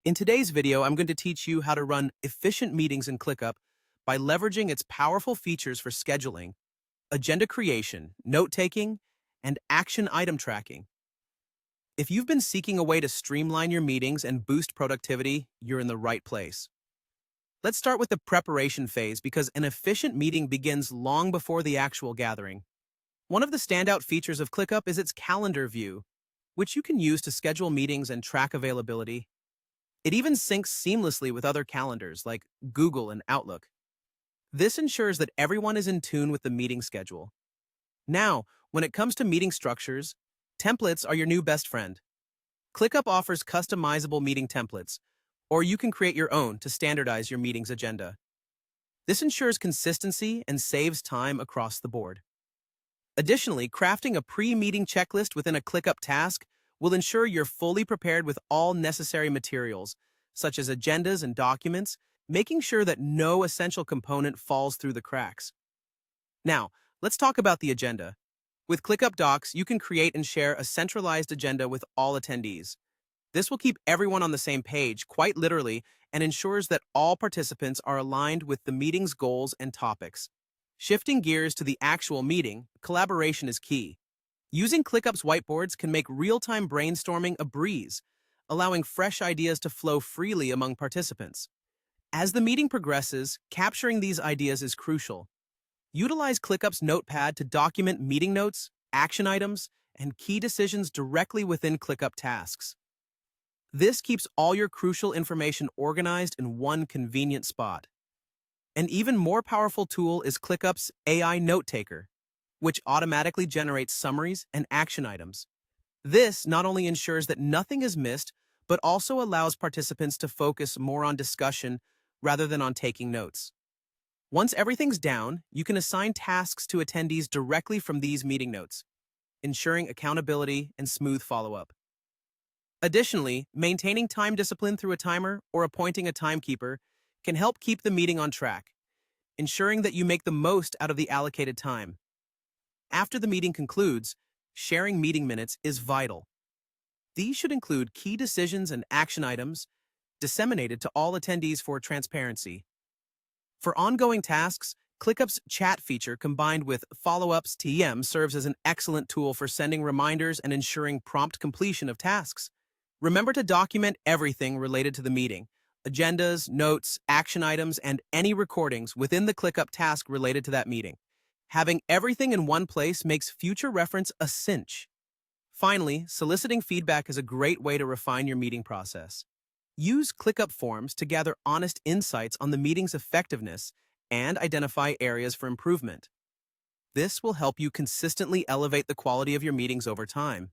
In today's video, I'm going to teach you how to run efficient meetings in Clickup by leveraging its powerful features for scheduling, agenda creation, note-taking, and action item tracking. If you've been seeking a way to streamline your meetings and boost productivity, you're in the right place. Let's start with the preparation phase because an efficient meeting begins long before the actual gathering. One of the standout features of Clickup is its calendar view, which you can use to schedule meetings and track availability. It even syncs seamlessly with other calendars like Google and Outlook. This ensures that everyone is in tune with the meeting schedule. Now, when it comes to meeting structures, templates are your new best friend. ClickUp offers customizable meeting templates, or you can create your own to standardize your meeting's agenda. This ensures consistency and saves time across the board. Additionally, crafting a pre-meeting checklist within a ClickUp task will ensure you're fully prepared with all necessary materials, such as agendas and documents, making sure that no essential component falls through the cracks. Now, let's talk about the agenda. With ClickUp Docs, you can create and share a centralized agenda with all attendees. This will keep everyone on the same page, quite literally, and ensures that all participants are aligned with the meeting's goals and topics. Shifting gears to the actual meeting, collaboration is key. Using ClickUp's whiteboards can make real-time brainstorming a breeze, allowing fresh ideas to flow freely among participants. As the meeting progresses, capturing these ideas is crucial. Utilize ClickUp's Notepad to document meeting notes, action items, and key decisions directly within ClickUp tasks. This keeps all your crucial information organized in one convenient spot. An even more powerful tool is ClickUp's AI Note Taker, which automatically generates summaries and action items. This not only ensures that nothing is missed, but also allows participants to focus more on discussion rather than on taking notes. Once everything's down, you can assign tasks to attendees directly from these meeting notes, ensuring accountability and smooth follow-up. Additionally, maintaining time discipline through a timer or appointing a timekeeper can help keep the meeting on track, ensuring that you make the most out of the allocated time. After the meeting concludes, sharing meeting minutes is vital. These should include key decisions and action items disseminated to all attendees for transparency. For ongoing tasks, ClickUp's chat feature combined with Follow-ups TM serves as an excellent tool for sending reminders and ensuring prompt completion of tasks. Remember to document everything related to the meeting: agendas, notes, action items, and any recordings within the ClickUp task related to that meeting. Having everything in one place makes future reference a cinch. Finally, soliciting feedback is a great way to refine your meeting process. Use ClickUp forms to gather honest insights on the meeting's effectiveness and identify areas for improvement. This will help you consistently elevate the quality of your meetings over time.